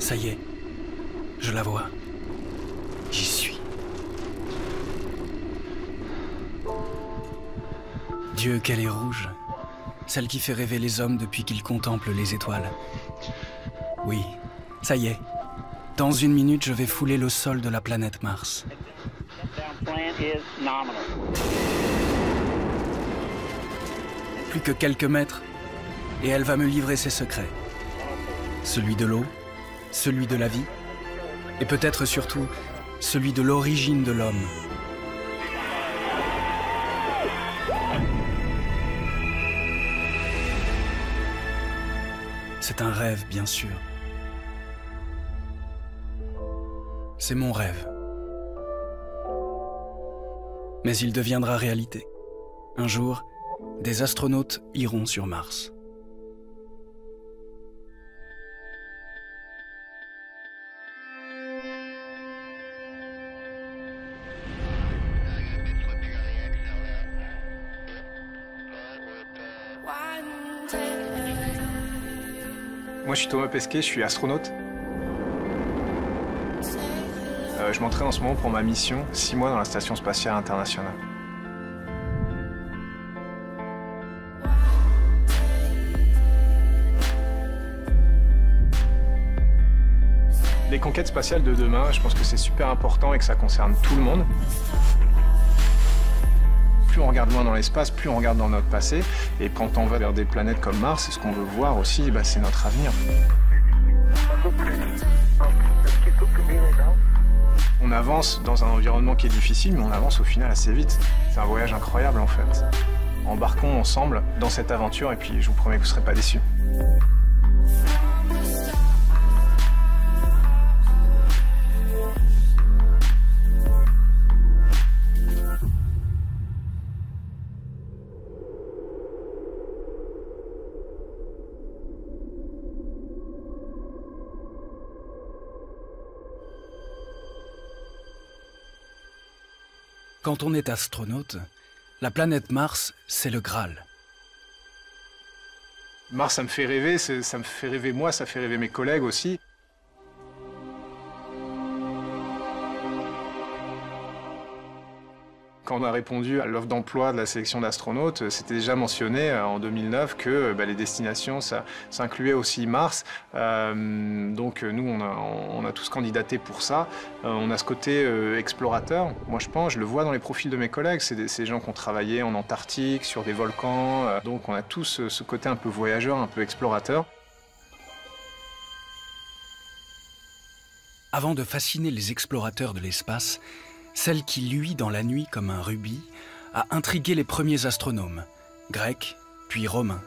Ça y est, je la vois. J'y suis. Dieu, qu'elle est rouge. Celle qui fait rêver les hommes depuis qu'ils contemplent les étoiles. Oui, ça y est. Dans une minute, je vais fouler le sol de la planète Mars. Plus que quelques mètres, et elle va me livrer ses secrets. Celui de l'eau, celui de la vie, et peut-être surtout, celui de l'origine de l'homme. C'est un rêve, bien sûr. C'est mon rêve. Mais il deviendra réalité. Un jour, des astronautes iront sur Mars. Moi, je suis Thomas Pesquet, je suis astronaute. Je m'entraîne en ce moment pour ma mission, 6 mois dans la Station Spatiale Internationale. Les conquêtes spatiales de demain, je pense que c'est super important et que ça concerne tout le monde. Plus on regarde loin dans l'espace, plus on regarde dans notre passé. Et quand on va vers des planètes comme Mars, ce qu'on veut voir aussi, c'est notre avenir. On avance dans un environnement qui est difficile, mais on avance au final assez vite. C'est un voyage incroyable en fait. Embarquons ensemble dans cette aventure et puis je vous promets que vous ne serez pas déçus. Quand on est astronaute, la planète Mars, c'est le Graal. Mars, ça me fait rêver, ça me fait rêver moi, ça fait rêver mes collègues aussi. Quand on a répondu à l'offre d'emploi de la sélection d'astronautes, c'était déjà mentionné en 2009 que les destinations, ça incluait aussi Mars. Donc nous, on a tous candidaté pour ça. On a ce côté explorateur. Moi, je le vois dans les profils de mes collègues. C'est des gens qui ont travaillé en Antarctique, sur des volcans. Donc on a tous ce côté un peu voyageur, un peu explorateur. Avant de fasciner les explorateurs de l'espace, celle qui luit dans la nuit comme un rubis a intrigué les premiers astronomes, grecs puis romains.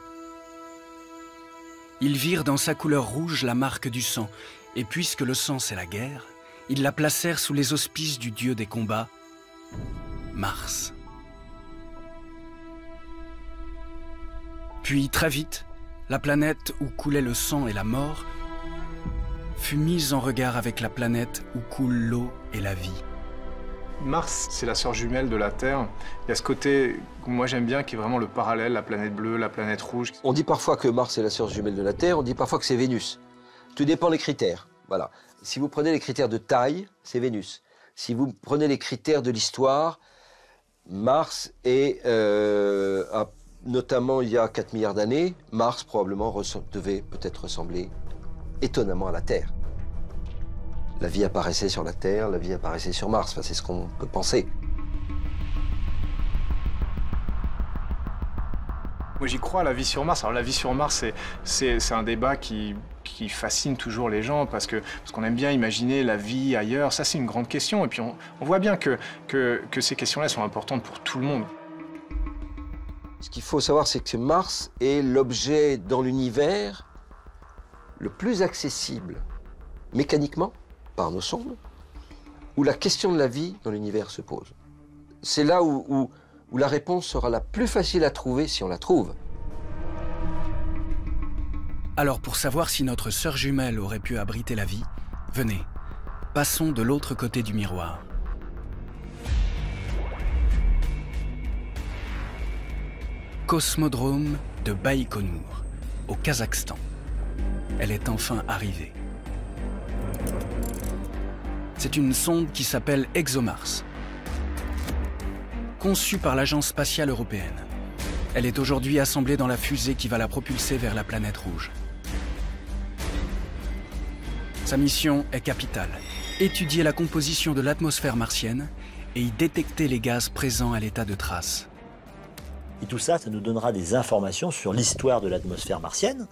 Ils virent dans sa couleur rouge la marque du sang, et puisque le sang c'est la guerre, ils la placèrent sous les auspices du dieu des combats, Mars. Puis très vite, la planète où coulait le sang et la mort fut mise en regard avec la planète où coule l'eau et la vie. Mars, c'est la sœur jumelle de la Terre. Il y a ce côté que moi j'aime bien, qui est vraiment le parallèle, la planète bleue, la planète rouge. On dit parfois que Mars est la sœur jumelle de la Terre, on dit parfois que c'est Vénus. Tout dépend des critères. Voilà. Si vous prenez les critères de taille, c'est Vénus. Si vous prenez les critères de l'histoire, Mars est, notamment il y a 4 milliards d'années, Mars probablement devait peut-être ressembler étonnamment à la Terre. La vie apparaissait sur la Terre, la vie apparaissait sur Mars. Enfin, c'est ce qu'on peut penser. Moi, j'y crois à la vie sur Mars. Alors, la vie sur Mars, c'est un débat qui fascine toujours les gens parce qu'on aime bien imaginer la vie ailleurs. Ça, c'est une grande question. Et puis, on voit bien que ces questions-là sont importantes pour tout le monde. Ce qu'il faut savoir, c'est que Mars est l'objet dans l'univers le plus accessible mécaniquement par nos sondes, où la question de la vie dans l'univers se pose. C'est là où la réponse sera la plus facile à trouver si on la trouve. Alors pour savoir si notre sœur jumelle aurait pu abriter la vie, venez, passons de l'autre côté du miroir. Cosmodrome de Baïkonour, au Kazakhstan. Elle est enfin arrivée. C'est une sonde qui s'appelle ExoMars. Conçue par l'Agence spatiale européenne, elle est aujourd'hui assemblée dans la fusée qui va la propulser vers la planète rouge. Sa mission est capitale, étudier la composition de l'atmosphère martienne et y détecter les gaz présents à l'état de trace. Et tout ça, ça nous donnera des informations sur l'histoire de l'atmosphère martienne.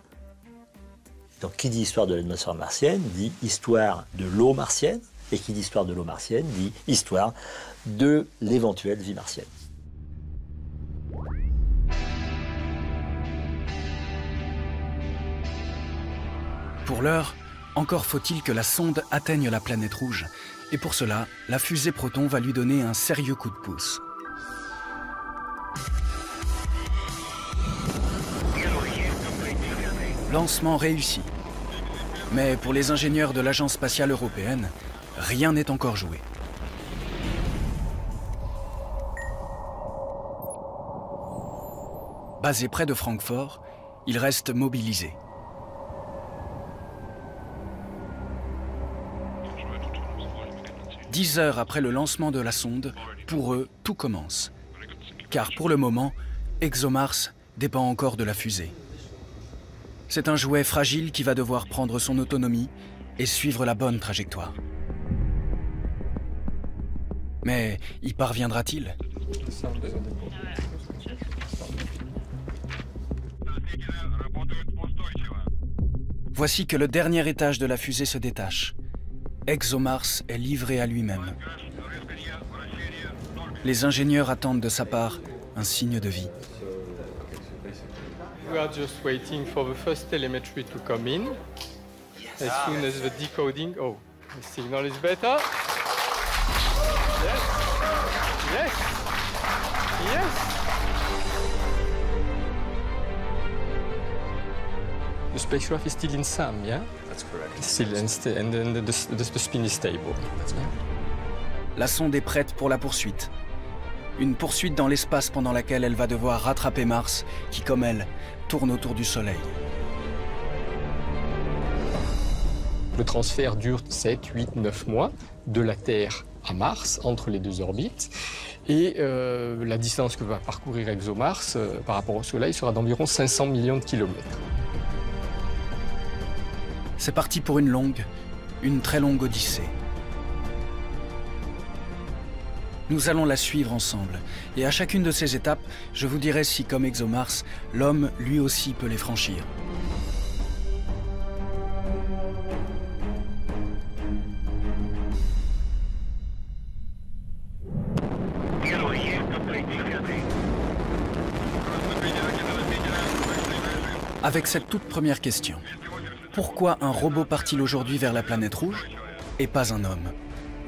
Donc qui dit histoire de l'atmosphère martienne dit histoire de l'eau martienne, et qui dit histoire de l'eau martienne dit histoire de l'éventuelle vie martienne. Pour l'heure, encore faut-il que la sonde atteigne la planète rouge. Et pour cela, la fusée Proton va lui donner un sérieux coup de pouce. Lancement réussi. Mais pour les ingénieurs de l'Agence spatiale européenne, rien n'est encore joué. Basé près de Francfort, ils restent mobilisés. 10 heures après le lancement de la sonde, pour eux, tout commence. Car pour le moment, ExoMars dépend encore de la fusée. C'est un jouet fragile qui va devoir prendre son autonomie et suivre la bonne trajectoire. Mais y parviendra-t-il ? Voici que le dernier étage de la fusée se détache. ExoMars est livré à lui-même. Les ingénieurs attendent de sa part un signe de vie. We are just waiting for the first telemetry to come in. As soon as the decoding, oh, the signal is better. Yes, yes, yes. The spacecraft is still in SAM, yeah? That's correct. Still, and then the spin is stable. La sonde est prête pour la poursuite. Une poursuite dans l'espace pendant laquelle elle va devoir rattraper Mars, qui, comme elle, tourne autour du Soleil. Le transfert dure 7, 8, 9 mois de la Terre à Mars, entre les deux orbites. Et la distance que va parcourir ExoMars par rapport au Soleil sera d'environ 500 millions de kilomètres. C'est parti pour une très longue odyssée. Nous allons la suivre ensemble, et à chacune de ces étapes, je vous dirai si, comme ExoMars, l'homme lui aussi peut les franchir. Avec cette toute première question, pourquoi un robot part-il aujourd'hui vers la planète rouge et pas un homme ?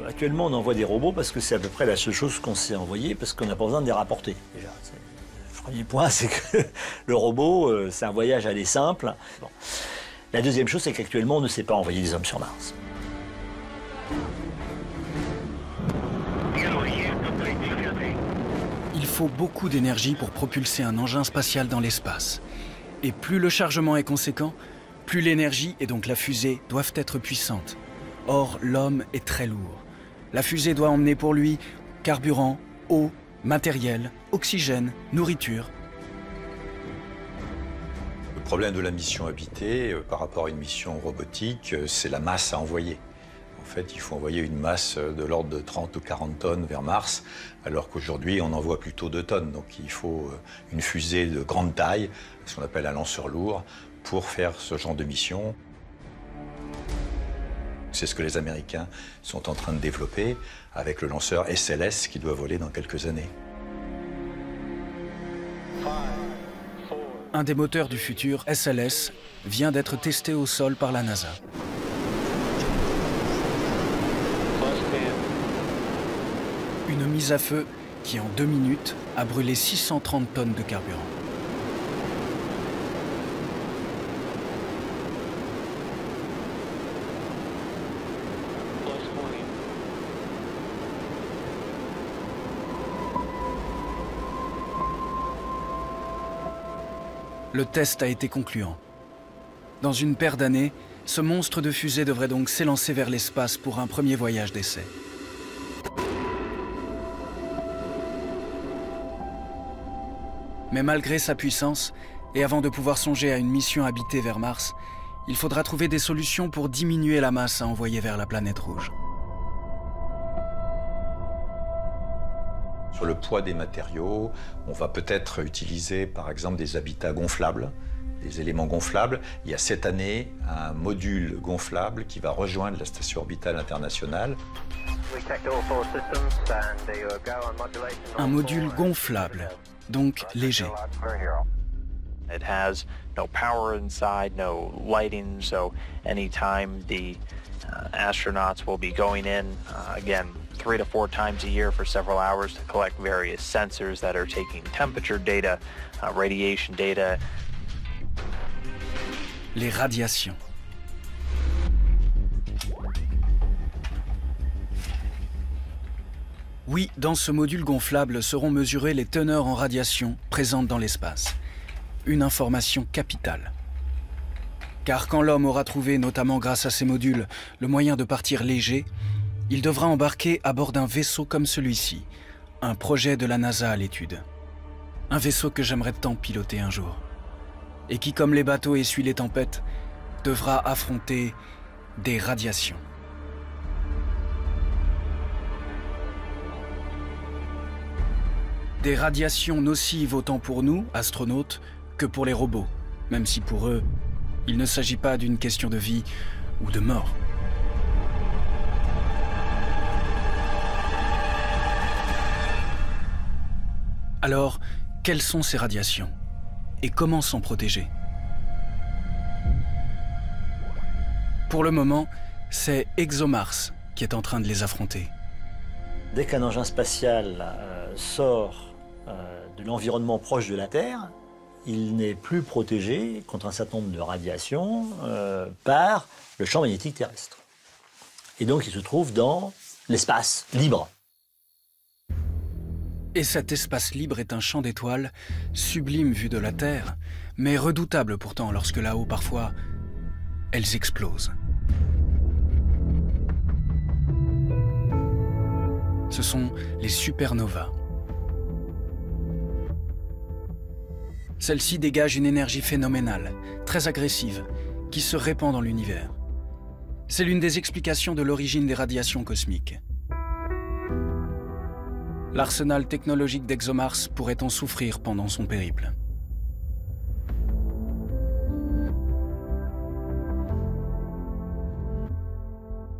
Actuellement, on envoie des robots parce que c'est à peu près la seule chose qu'on sait envoyer, parce qu'on n'a pas besoin de les rapporter. Déjà, le premier point, c'est que le robot, c'est un voyage aller simple. Bon. La deuxième chose, c'est qu'actuellement, on ne sait pas envoyer des hommes sur Mars. Il faut beaucoup d'énergie pour propulser un engin spatial dans l'espace. Et plus le chargement est conséquent, plus l'énergie et donc la fusée doivent être puissantes. Or, l'homme est très lourd. La fusée doit emmener pour lui carburant, eau, matériel, oxygène, nourriture. Le problème de la mission habitée par rapport à une mission robotique, c'est la masse à envoyer. En fait, il faut envoyer une masse de l'ordre de 30 ou 40 tonnes vers Mars, alors qu'aujourd'hui, on envoie plutôt 2 tonnes. Donc il faut une fusée de grande taille, ce qu'on appelle un lanceur lourd, pour faire ce genre de mission. C'est ce que les Américains sont en train de développer avec le lanceur SLS qui doit voler dans quelques années. Un des moteurs du futur, SLS, vient d'être testé au sol par la NASA. Une mise à feu qui, en 2 minutes, a brûlé 630 tonnes de carburant. Le test a été concluant. Dans une paire d'années, Ce monstre de fusée devrait donc s'élancer vers l'espace pour un premier voyage d'essai. Mais malgré sa puissance, et avant de pouvoir songer à une mission habitée vers Mars, il faudra trouver des solutions pour diminuer la masse à envoyer vers la planète rouge. Sur le poids des matériaux, on va peut-être utiliser par exemple des habitats gonflables, des éléments gonflables. Il y a cette année un module gonflable qui va rejoindre la Station orbitale internationale. Un module gonflable, donc léger. It has no power inside, no lighting, so anytime the astronauts will be going in, again, 3 to 4 times a year for several hours to collect various sensors that are taking temperature data, radiation data. Les radiations. Oui, dans ce module gonflable seront mesurées les teneurs en radiation présentes dans l'espace. Une information capitale. Car quand l'homme aura trouvé, notamment grâce à ces modules, le moyen de partir léger, il devra embarquer à bord d'un vaisseau comme celui-ci, un projet de la NASA à l'étude. Un vaisseau que j'aimerais tant piloter un jour. Et qui, comme les bateaux essuient les tempêtes, devra affronter des radiations. Des radiations nocives autant pour nous, astronautes, que pour les robots, même si pour eux, il ne s'agit pas d'une question de vie ou de mort. Alors, quelles sont ces radiations? Et comment s'en protéger? Pour le moment, c'est ExoMars qui est en train de les affronter. Dès qu'un engin spatial sort de l'environnement proche de la Terre, il n'est plus protégé contre un certain nombre de radiations par le champ magnétique terrestre. Et donc il se trouve dans l'espace libre. Et cet espace libre est un champ d'étoiles, sublime vu de la Terre, mais redoutable pourtant lorsque là-haut, parfois, elles explosent. Ce sont les supernovas. Celle-ci dégage une énergie phénoménale, très agressive, qui se répand dans l'univers. C'est l'une des explications de l'origine des radiations cosmiques. L'arsenal technologique d'ExoMars pourrait en souffrir pendant son périple.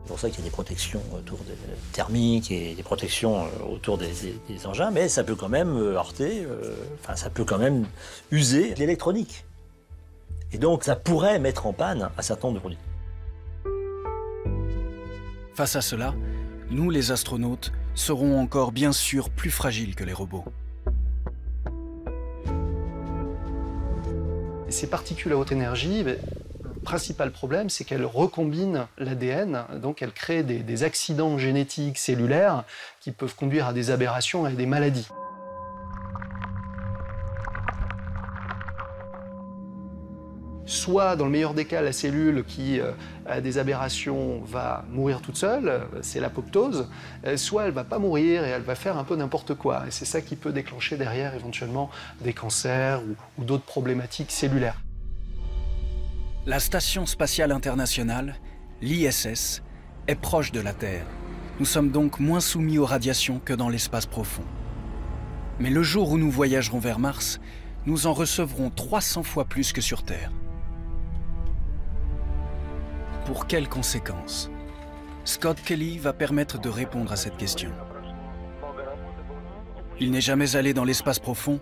C'est pour ça qu'il y a des protections autour des thermiques et des protections autour des engins, mais ça peut quand même heurter, ça peut quand même user l'électronique. Et donc ça pourrait mettre en panne un certain nombre de produits. Face à cela, nous les astronautes seront encore bien sûr plus fragiles que les robots. Ces particules à haute énergie, le principal problème, c'est qu'elles recombinent l'ADN, donc elles créent des accidents génétiques cellulaires qui peuvent conduire à des aberrations et à des maladies. Soit, dans le meilleur des cas, la cellule qui a des aberrations va mourir toute seule, c'est l'apoptose, soit elle ne va pas mourir et elle va faire un peu n'importe quoi. Et c'est ça qui peut déclencher derrière éventuellement des cancers ou d'autres problématiques cellulaires. La Station spatiale internationale, l'ISS, est proche de la Terre. Nous sommes donc moins soumis aux radiations que dans l'espace profond. Mais le jour où nous voyagerons vers Mars, nous en recevrons 300 fois plus que sur Terre. Pour quelles conséquences? Scott Kelly va permettre de répondre à cette question. Il n'est jamais allé dans l'espace profond,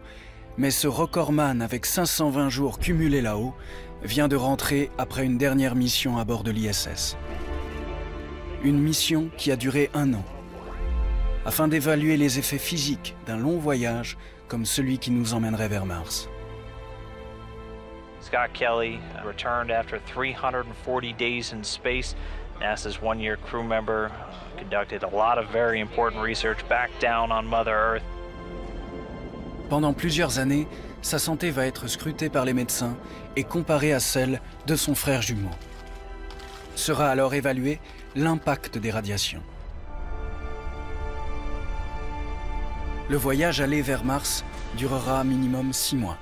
mais ce recordman avec 520 jours cumulés là-haut vient de rentrer après une dernière mission à bord de l'ISS. Une mission qui a duré 1 an, afin d'évaluer les effets physiques d'un long voyage comme celui qui nous emmènerait vers Mars. Scott Kelly returned after 340 days in space. NASA's one-year crew member conducted a lot of very important research back down on Mother Earth. Pendant plusieurs années, sa santé va être scrutée par les médecins et comparée à celle de son frère jumeau. Sera alors évalué l'impact des radiations. Le voyage aller vers Mars durera minimum 6 mois.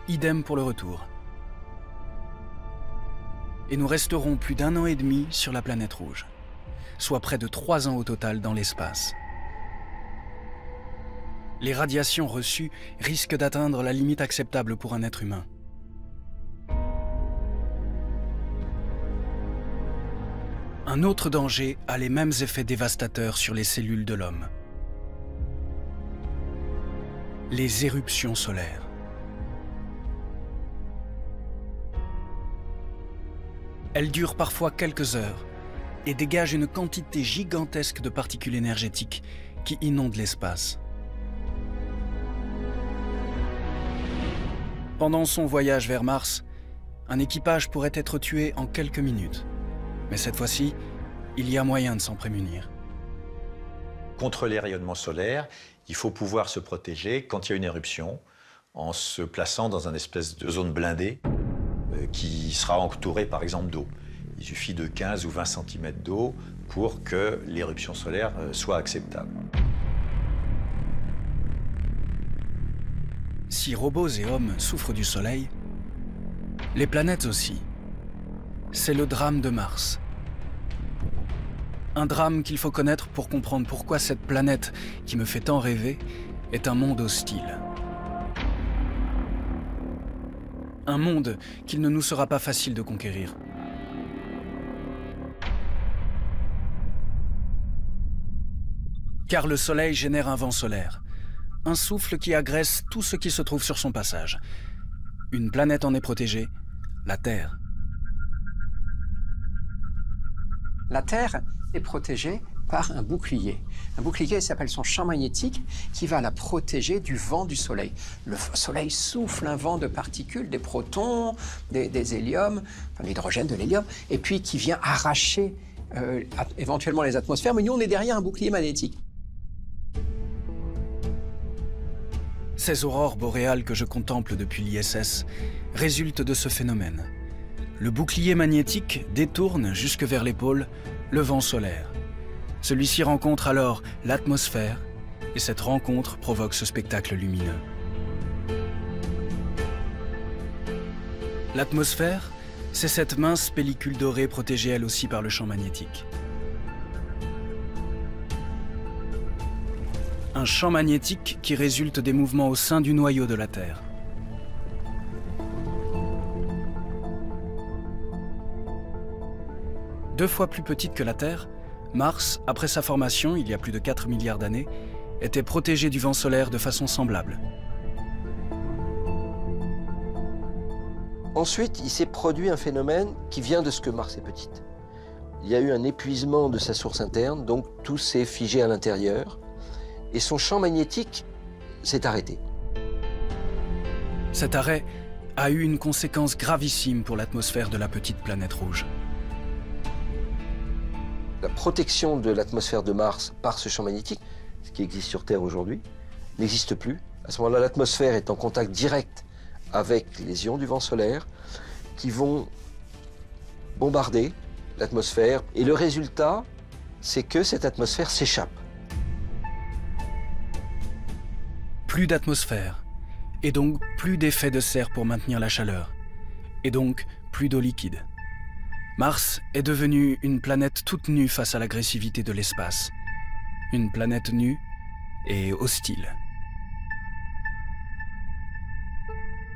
Idem pour le retour. Et nous resterons plus d'1 an et demi sur la planète rouge, soit près de 3 ans au total dans l'espace. Les radiations reçues risquent d'atteindre la limite acceptable pour un être humain. Un autre danger a les mêmes effets dévastateurs sur les cellules de l'homme. Les éruptions solaires. Elles durent parfois quelques heures et dégagent une quantité gigantesque de particules énergétiques qui inondent l'espace. Pendant son voyage vers Mars, un équipage pourrait être tué en quelques minutes. Mais cette fois-ci, il y a moyen de s'en prémunir. Contre les rayonnements solaires, il faut pouvoir se protéger quand il y a une éruption en se plaçant dans une espèce de zone blindée qui sera entourée par exemple d'eau. Il suffit de 15 ou 20 cm d'eau pour que l'éruption solaire soit acceptable. Si robots et hommes souffrent du Soleil, les planètes aussi. C'est le drame de Mars. Un drame qu'il faut connaître pour comprendre pourquoi cette planète, qui me fait tant rêver, est un monde hostile. Un monde qu'il ne nous sera pas facile de conquérir. Car le Soleil génère un vent solaire, un souffle qui agresse tout ce qui se trouve sur son passage. Une planète en est protégée, la Terre. La Terre est protégée par un bouclier. Un bouclier s'appelle son champ magnétique qui va la protéger du vent du Soleil. Le Soleil souffle un vent de particules, des protons, des héliums, enfin l'hydrogène, de l'hélium, et puis qui vient arracher éventuellement les atmosphères. Mais nous, on est derrière un bouclier magnétique. Ces aurores boréales que je contemple depuis l'ISS résultent de ce phénomène. Le bouclier magnétique détourne jusque vers les pôles le vent solaire. Celui-ci rencontre alors l'atmosphère et cette rencontre provoque ce spectacle lumineux. L'atmosphère, c'est cette mince pellicule dorée protégée elle aussi par le champ magnétique. Un champ magnétique qui résulte des mouvements au sein du noyau de la Terre. Deux fois plus petite que la Terre, Mars, après sa formation, il y a plus de 4 milliards d'années, était protégé du vent solaire de façon semblable. Ensuite, il s'est produit un phénomène qui vient de ce que Mars est petite. Il y a eu un épuisement de sa source interne, donc tout s'est figé à l'intérieur, et son champ magnétique s'est arrêté. Cet arrêt a eu une conséquence gravissime pour l'atmosphère de la petite planète rouge. La protection de l'atmosphère de Mars par ce champ magnétique, ce qui existe sur Terre aujourd'hui, n'existe plus. À ce moment-là, l'atmosphère est en contact direct avec les ions du vent solaire qui vont bombarder l'atmosphère. Et le résultat, c'est que cette atmosphère s'échappe. Plus d'atmosphère, et donc plus d'effet de serre pour maintenir la chaleur, et donc plus d'eau liquide. Mars est devenue une planète toute nue face à l'agressivité de l'espace. Une planète nue et hostile.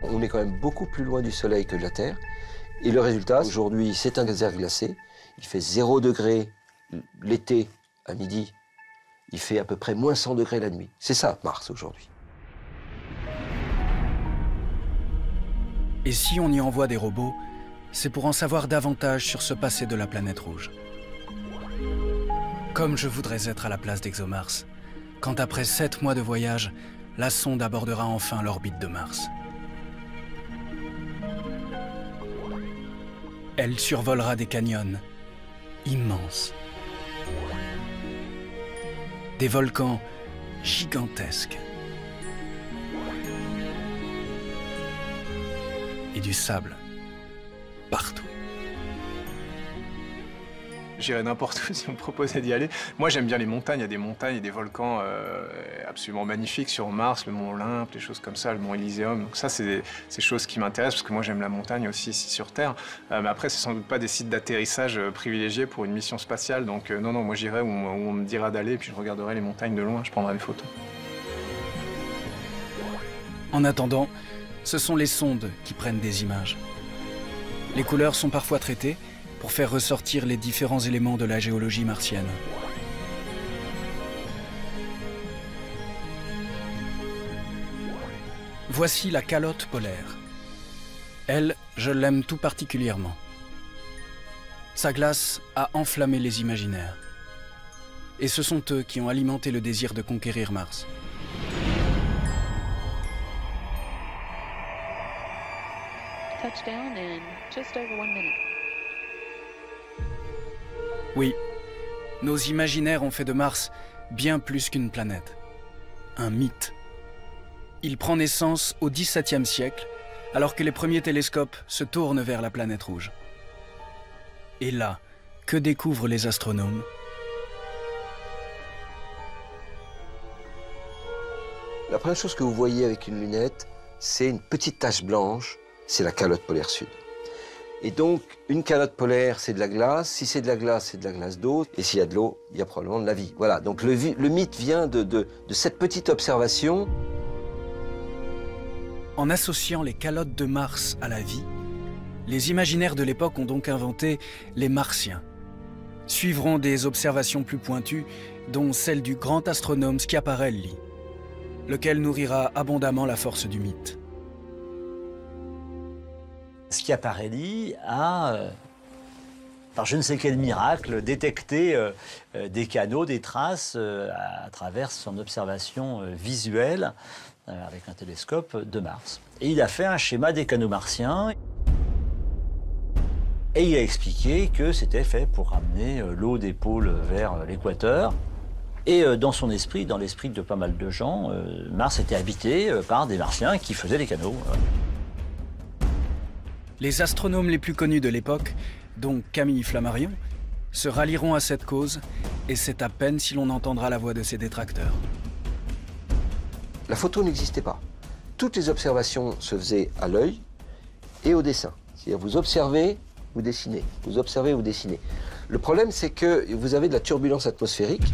On est quand même beaucoup plus loin du Soleil que de la Terre. Et le résultat, aujourd'hui, c'est un désert glacé. Il fait 0 degré l'été à midi. Il fait à peu près moins 100 degrés la nuit. C'est ça, Mars, aujourd'hui. Et si on y envoie des robots, c'est pour en savoir davantage sur ce passé de la planète rouge. Comme je voudrais être à la place d'ExoMars, quand après 7 mois de voyage, la sonde abordera enfin l'orbite de Mars. Elle survolera des canyons immenses, des volcans gigantesques et du sable partout. j'irais n'importe où si on me proposait d'y aller. Moi, j'aime bien les montagnes. Il y a des montagnes et des volcans absolument magnifiques sur Mars, le mont Olympe, les choses comme ça, le mont Elyséeum. Donc ça, c'est des choses qui m'intéressent parce que moi, j'aime la montagne aussi ici sur Terre. Mais après, c'est sans doute pas des sites d'atterrissage privilégiés pour une mission spatiale. Donc non, moi, j'irai où on me dira d'aller, puis je regarderai les montagnes de loin, je prendrai des photos. En attendant, ce sont les sondes qui prennent des images. Les couleurs sont parfois traitées pour faire ressortir les différents éléments de la géologie martienne. Voici la calotte polaire. Elle, je l'aime tout particulièrement. Sa glace a enflammé les imaginaires. Et ce sont eux qui ont alimenté le désir de conquérir Mars. Touchdown in just over 1 minute. Oui, nos imaginaires ont fait de Mars bien plus qu'une planète. Un mythe. Il prend naissance au XVIIe siècle, alors que les premiers télescopes se tournent vers la planète rouge. Et là, que découvrent les astronomes? La première chose que vous voyez avec une lunette, c'est une petite tache blanche, c'est la calotte polaire sud. Et donc, une calotte polaire, c'est de la glace. Si c'est de la glace, c'est de la glace d'eau. Et s'il y a de l'eau, il y a probablement de la vie. Voilà, donc le mythe vient de cette petite observation. En associant les calottes de Mars à la vie, les imaginaires de l'époque ont donc inventé les Martiens. Suivront des observations plus pointues, dont celle du grand astronome Schiaparelli, lequel nourrira abondamment la force du mythe. Schiaparelli a, par je ne sais quel miracle, détecté des canaux, des traces à travers son observation visuelle avec un télescope de Mars. Et il a fait un schéma des canaux martiens et il a expliqué que c'était fait pour ramener l'eau des pôles vers l'équateur. Et dans son esprit, dans l'esprit de pas mal de gens, Mars était habité par des Martiens qui faisaient des canaux. Les astronomes les plus connus de l'époque, dont Camille Flammarion, se rallieront à cette cause, et c'est à peine si l'on entendra la voix de ses détracteurs. La photo n'existait pas. Toutes les observations se faisaient à l'œil et au dessin. C'est-à-dire vous observez, vous dessinez. Vous observez, vous dessinez. Le problème, c'est que vous avez de la turbulence atmosphérique.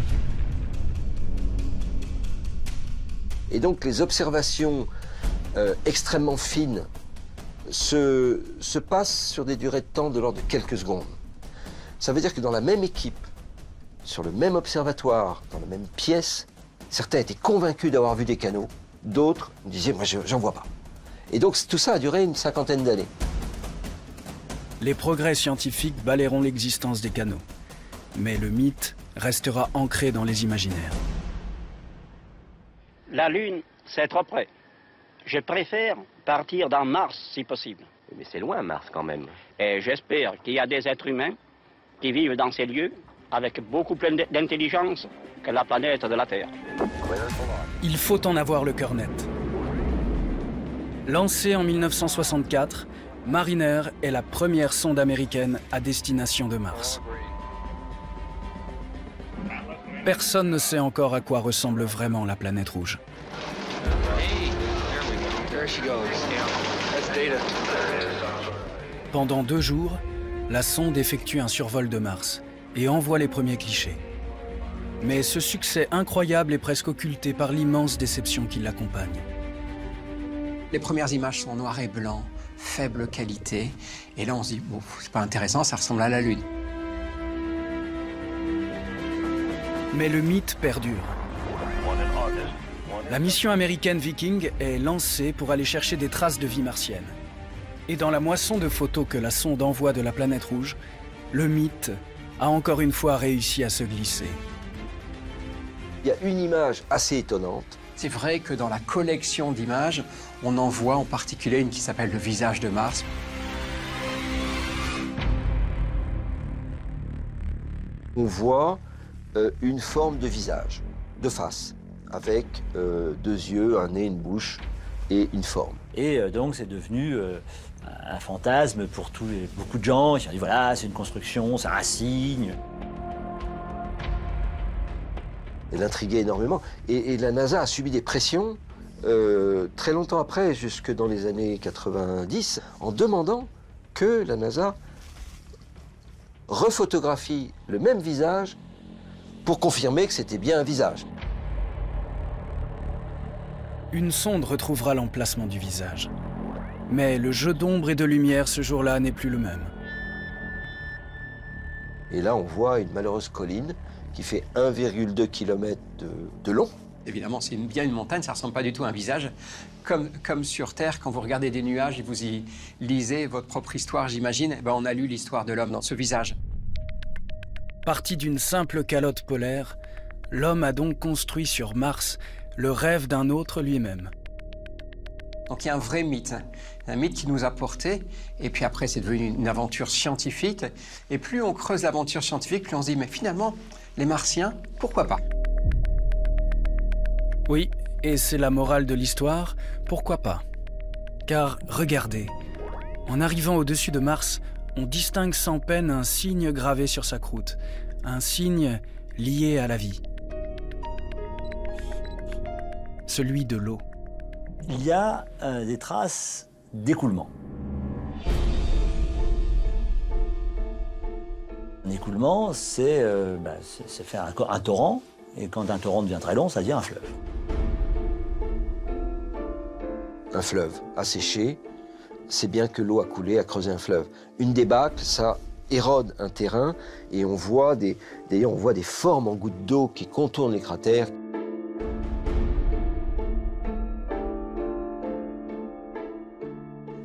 Et donc les observations extrêmement fines se passent sur des durées de temps de l'ordre de quelques secondes. Ça veut dire que dans la même équipe, sur le même observatoire, dans la même pièce, certains étaient convaincus d'avoir vu des canaux, d'autres disaient « moi j'en vois pas ». Et donc tout ça a duré une 50aine d'années. Les progrès scientifiques balayeront l'existence des canaux, mais le mythe restera ancré dans les imaginaires. La Lune, c'est trop près. Je préfère partir dans Mars, si possible. Mais c'est loin, Mars, quand même. Et j'espère qu'il y a des êtres humains qui vivent dans ces lieux avec beaucoup plus d'intelligence que la planète de la Terre. Il faut en avoir le cœur net. Lancée en 1964, Mariner est la première sonde américaine à destination de Mars. Personne ne sait encore à quoi ressemble vraiment la planète rouge. Pendant 2 jours, la sonde effectue un survol de Mars et envoie les premiers clichés. Mais ce succès incroyable est presque occulté par l'immense déception qui l'accompagne. Les premières images sont noir et blanc, faible qualité, et là on se dit, bon, c'est pas intéressant, ça ressemble à la Lune. Mais le mythe perdure. La mission américaine Viking est lancée pour aller chercher des traces de vie martienne. Et dans la moisson de photos que la sonde envoie de la planète rouge, le mythe a encore une fois réussi à se glisser. Il y a une image assez étonnante. C'est vrai que dans la collection d'images, on en voit en particulier une qui s'appelle le visage de Mars. On voit une forme de visage, de face, avec 2 yeux, un nez, une bouche et une forme. Et donc c'est devenu un fantasme pour beaucoup de gens. Ils ont dit voilà, c'est une construction, c'est un signe. Elle intriguait énormément. Et la NASA a subi des pressions très longtemps après, jusque dans les années 90, en demandant que la NASA refotographie le même visage pour confirmer que c'était bien un visage. Une sonde retrouvera l'emplacement du visage. Mais le jeu d'ombre et de lumière ce jour-là n'est plus le même. Et là, on voit une malheureuse colline qui fait 1,2 km de long. Évidemment, c'est bien une montagne, ça ne ressemble pas du tout à un visage. Comme sur Terre, quand vous regardez des nuages et vous y lisez votre propre histoire, j'imagine, eh ben on a lu l'histoire de l'homme dans ce visage. Parti d'une simple calotte polaire, l'homme a donc construit sur Mars le rêve d'un autre lui-même. Donc il y a un vrai mythe, un mythe qui nous a portés, et puis après c'est devenu une aventure scientifique. Et plus on creuse l'aventure scientifique, plus on se dit, mais finalement, les Martiens, pourquoi pas? Oui, et c'est la morale de l'histoire, pourquoi pas? Car regardez, en arrivant au-dessus de Mars, on distingue sans peine un signe gravé sur sa croûte, un signe lié à la vie. Celui de l'eau. Il y a des traces d'écoulement. Un écoulement, c'est faire un torrent, et quand un torrent devient très long, ça devient un fleuve. Un fleuve asséché, c'est bien que l'eau a coulé, a creusé un fleuve. Une débâcle, ça érode un terrain, et on voit des formes en gouttes d'eau qui contournent les cratères.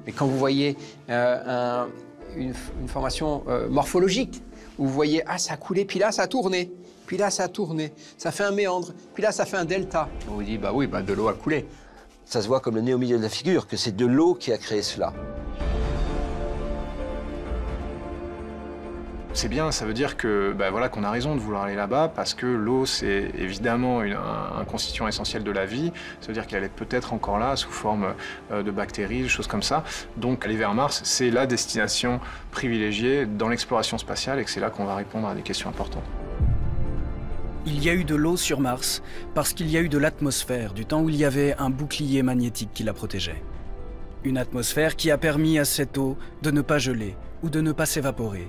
Mais quand vous voyez une formation morphologique, où vous voyez, ah, ça a coulé, puis là, ça a tourné, puis là, ça a tourné, ça fait un méandre, puis là, ça fait un delta. On vous dit, bah oui, bah de l'eau a coulé. Ça se voit comme le nez au milieu de la figure, que c'est de l'eau qui a créé cela. C'est bien, ça veut dire que voilà, qu'on a raison de vouloir aller là-bas parce que l'eau, c'est évidemment un constituant essentiel de la vie. Ça veut dire qu'elle est peut-être encore là sous forme de bactéries, de choses comme ça. Donc aller vers Mars, c'est la destination privilégiée dans l'exploration spatiale et que c'est là qu'on va répondre à des questions importantes. Il y a eu de l'eau sur Mars parce qu'il y a eu de l'atmosphère du temps où il y avait un bouclier magnétique qui la protégeait. Une atmosphère qui a permis à cette eau de ne pas geler ou de ne pas s'évaporer.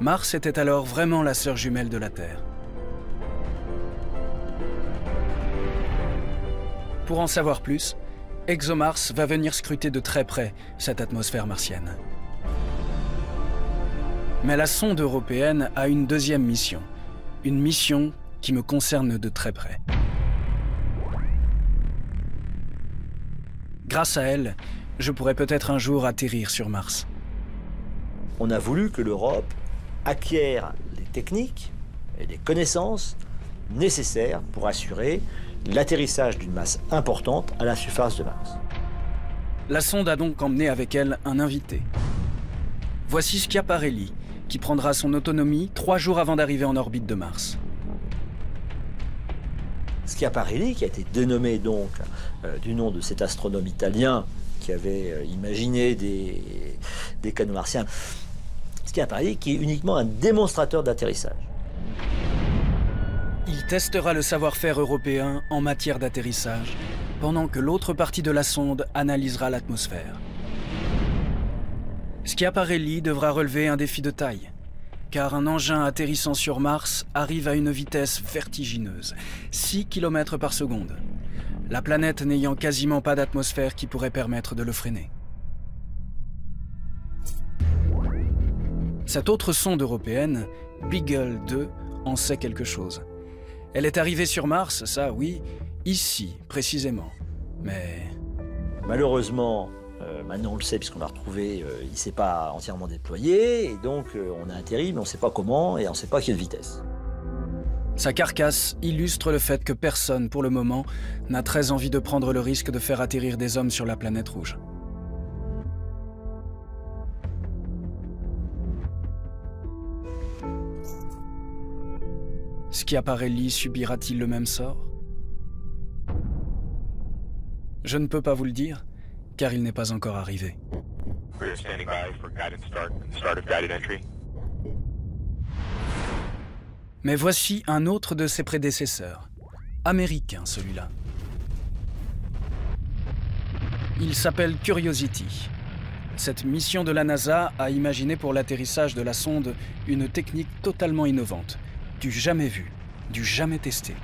Mars était alors vraiment la sœur jumelle de la Terre. Pour en savoir plus, ExoMars va venir scruter de très près cette atmosphère martienne. Mais la sonde européenne a une deuxième mission. Une mission qui me concerne de très près. Grâce à elle, je pourrais peut-être un jour atterrir sur Mars. On a voulu que l'Europe acquiert les techniques et les connaissances nécessaires pour assurer l'atterrissage d'une masse importante à la surface de Mars. La sonde a donc emmené avec elle un invité. Voici Schiaparelli, qui prendra son autonomie 3 jours avant d'arriver en orbite de Mars. Schiaparelli, qui a été dénommé donc du nom de cet astronome italien qui avait imaginé des canaux martiens. Schiaparelli qui est uniquement un démonstrateur d'atterrissage. Il testera le savoir-faire européen en matière d'atterrissage, pendant que l'autre partie de la sonde analysera l'atmosphère. Schiaparelli devra relever un défi de taille, car un engin atterrissant sur Mars arrive à une vitesse vertigineuse, 6 km par seconde, la planète n'ayant quasiment pas d'atmosphère qui pourrait permettre de le freiner. Cette autre sonde européenne, Beagle 2, en sait quelque chose. Elle est arrivée sur Mars, ça oui, ici précisément, mais... Malheureusement, maintenant on le sait puisqu'on l'a retrouvé, il ne s'est pas entièrement déployé, et donc on a atterri, mais on ne sait pas comment, et on ne sait pas à quelle vitesse. Sa carcasse illustre le fait que personne, pour le moment, n'a très envie de prendre le risque de faire atterrir des hommes sur la planète rouge. Schiaparelli subira-t-il le même sort? Je ne peux pas vous le dire, car il n'est pas encore arrivé. Mais voici un autre de ses prédécesseurs, américain celui-là. Il s'appelle Curiosity. Cette mission de la NASA a imaginé pour l'atterrissage de la sonde une technique totalement innovante, du jamais vu, du jamais testé.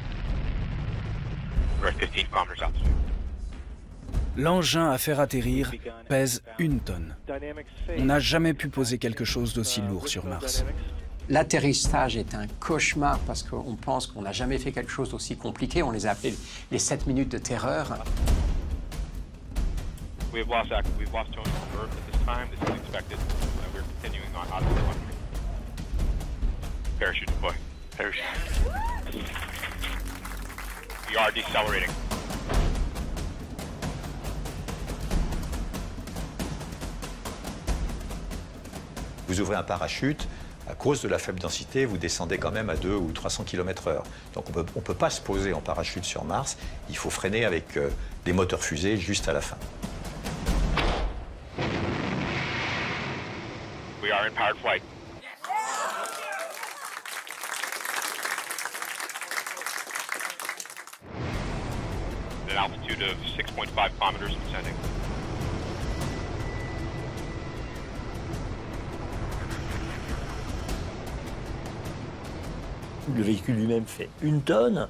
L'engin à faire atterrir pèse 1 tonne. On n'a jamais pu poser quelque chose d'aussi lourd sur Mars. L'atterrissage est un cauchemar parce qu'on pense qu'on n'a jamais fait quelque chose d'aussi compliqué. On les a appelés les 7 minutes de terreur. We've lost towing on Earth at this time. This is expected. We're continuing on out of the country. Parachute deploy. Parachute. We are decelerating. Vous ouvrez un parachute, à cause de la faible densité, vous descendez quand même à 200 ou 300 km/h. Donc on ne peut pas se poser en parachute sur Mars, il faut freiner avec des moteurs fusées juste à la fin. We are in powered flight. At an altitude of 6.5 kilometers descending. Le véhicule lui-même fait 1 tonne.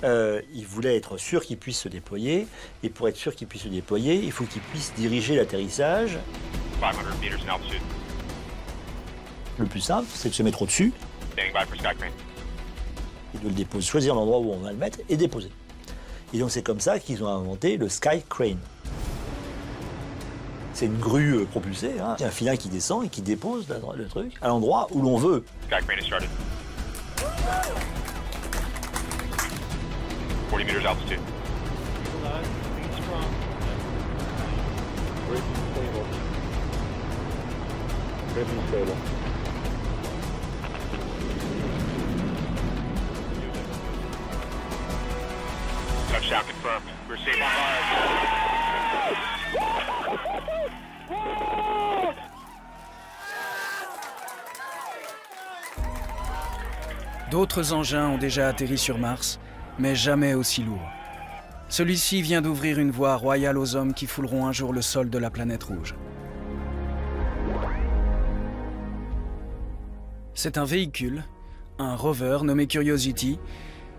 Il voulait être sûr qu'il puisse se déployer. Et pour être sûr qu'il puisse se déployer, il faut qu'il puisse diriger l'atterrissage. 500 meters in altitude. Le plus simple, c'est de se mettre au-dessus. Standing by for sky crane. Et de le déposer, choisir l'endroit où on va le mettre et déposer. Et donc c'est comme ça qu'ils ont inventé le Sky Crane. C'est une grue propulsée, hein. Il y a un filin qui descend et qui dépose le truc à l'endroit où l'on veut. Sky crane is started. 40 meters altitude. Touchdown confirmed. We're safe on Mars. D'autres engins ont déjà atterri sur Mars, mais jamais aussi lourds. Celui-ci vient d'ouvrir une voie royale aux hommes qui fouleront un jour le sol de la planète rouge. C'est un véhicule, un rover nommé Curiosity,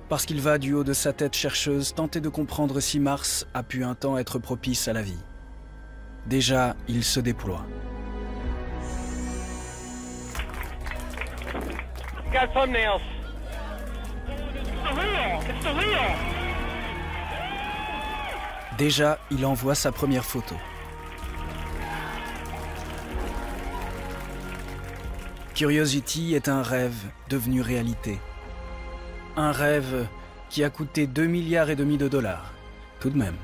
parce qu'il va du haut de sa tête chercheuse tenter de comprendre si Mars a pu un temps être propice à la vie. Déjà, il se déploie. Got thumbnails. It's real. It's the real. Déjà, il envoie sa première photo. Curiosity est un rêve devenu réalité. Un rêve qui a coûté 2,5 milliards de dollars, tout de même.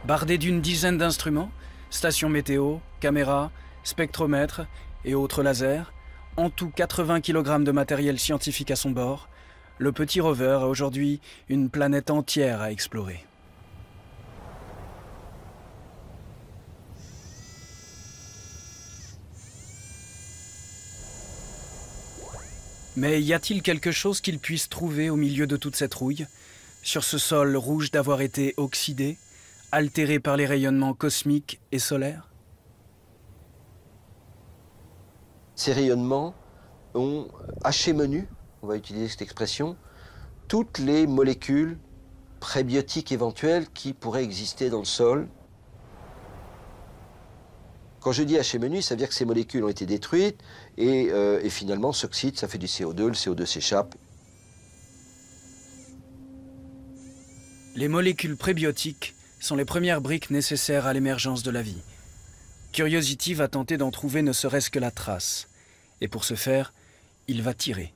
Bardé d'une dizaine d'instruments, stations météo, caméras, spectromètres et autres lasers, en tout 80 kg de matériel scientifique à son bord, le petit rover a aujourd'hui une planète entière à explorer. Mais y a-t-il quelque chose qu'il puisse trouver au milieu de toute cette rouille, sur ce sol rouge d'avoir été oxydé, altéré par les rayonnements cosmiques et solaires? Ces rayonnements ont haché menu, on va utiliser cette expression, toutes les molécules prébiotiques éventuelles qui pourraient exister dans le sol. Quand je dis haché menu, ça veut dire que ces molécules ont été détruites et finalement s'oxydent, ça fait du CO2, le CO2 s'échappe. Les molécules prébiotiques sont les premières briques nécessaires à l'émergence de la vie. Curiosity va tenter d'en trouver ne serait-ce que la trace. Et pour ce faire, il va tirer.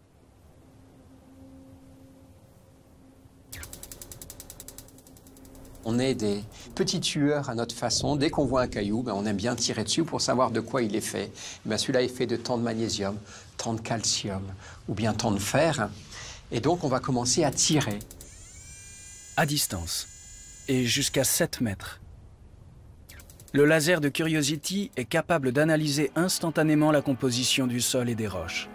On est des petits tueurs à notre façon. Dès qu'on voit un caillou, on aime bien tirer dessus pour savoir de quoi il est fait. Celui-là est fait de tant de magnésium, tant de calcium ou bien tant de fer. Et donc on va commencer à tirer. À distance, et jusqu'à 7 mètres. Le laser de Curiosity est capable d'analyser instantanément la composition du sol et des roches.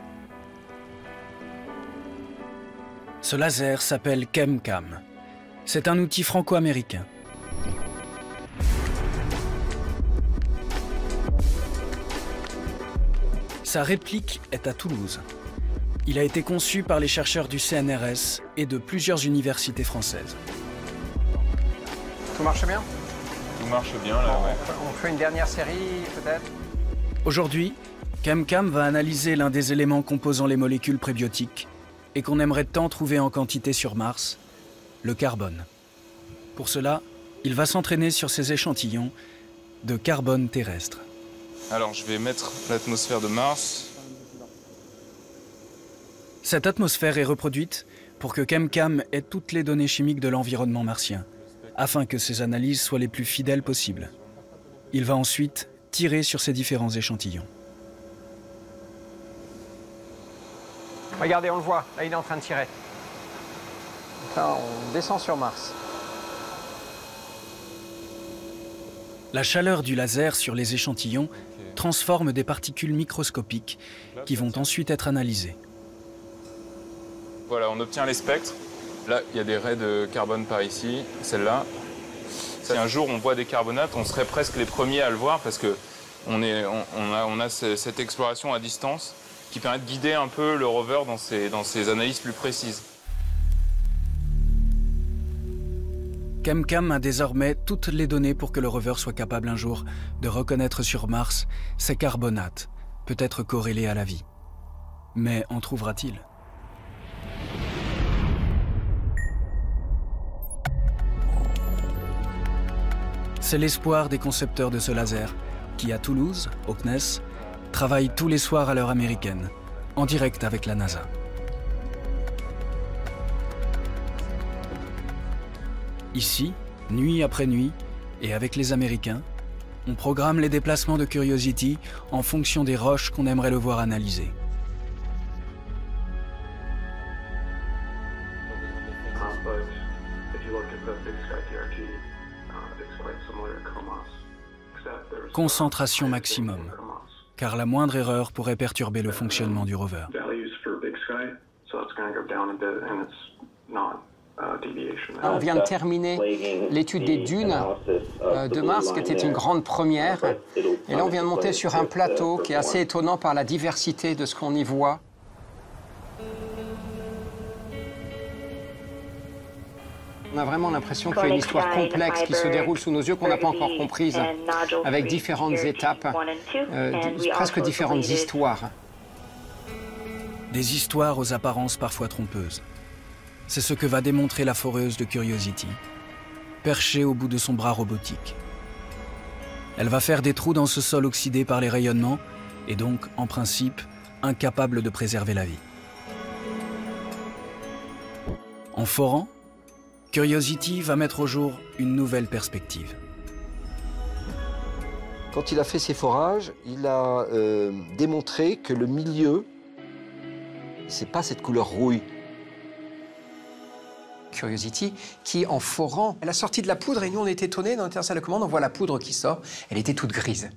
Ce laser s'appelle ChemCam. C'est un outil franco-américain. Sa réplique est à Toulouse. Il a été conçu par les chercheurs du CNRS et de plusieurs universités françaises. Tout marche bien? Tout marche bien là, ouais. On fait une dernière série peut-être? Aujourd'hui, ChemCam va analyser l'un des éléments composant les molécules prébiotiques et qu'on aimerait tant trouver en quantité sur Mars, le carbone. Pour cela, il va s'entraîner sur ces échantillons de carbone terrestre. Alors je vais mettre l'atmosphère de Mars. Cette atmosphère est reproduite pour que ChemCam ait toutes les données chimiques de l'environnement martien, afin que ses analyses soient les plus fidèles possibles. Il va ensuite tirer sur ces différents échantillons. Regardez, on le voit, là il est en train de tirer. Là, on descend sur Mars. La chaleur du laser sur les échantillons transforme des particules microscopiques qui vont ensuite être analysées. Voilà, on obtient les spectres. Là, il y a des raies de carbone par ici, celle-là. Si un jour on voit des carbonates, on serait presque les premiers à le voir parce que on a cette exploration à distance qui permet de guider un peu le rover dans ses analyses plus précises. ChemCam a désormais toutes les données pour que le rover soit capable un jour de reconnaître sur Mars ces carbonates, peut-être corrélés à la vie. Mais en trouvera-t-il ? C'est l'espoir des concepteurs de ce laser qui, à Toulouse, au CNES, travaillent tous les soirs à l'heure américaine, en direct avec la NASA. Ici, nuit après nuit, et avec les Américains, on programme les déplacements de Curiosity en fonction des roches qu'on aimerait le voir analyser. Concentration maximum, car la moindre erreur pourrait perturber le fonctionnement du rover. On vient de terminer l'étude des dunes de Mars, qui était une grande première. Et là, on vient de monter sur un plateau qui est assez étonnant par la diversité de ce qu'on y voit. On a vraiment l'impression qu'il y a une histoire complexe qui se déroule sous nos yeux, qu'on n'a pas encore comprise, avec différentes étapes, presque différentes histoires. Des histoires aux apparences parfois trompeuses. C'est ce que va démontrer la foreuse de Curiosity, perchée au bout de son bras robotique. Elle va faire des trous dans ce sol oxydé par les rayonnements et donc, en principe, incapable de préserver la vie. En forant, Curiosity va mettre au jour une nouvelle perspective. Quand il a fait ses forages, il a démontré que le milieu, c'est pas cette couleur rouille. Curiosity, qui en forant, elle a sorti de la poudre et nous on est étonnés, dans la salle de commande, on voit la poudre qui sort, elle était toute grise.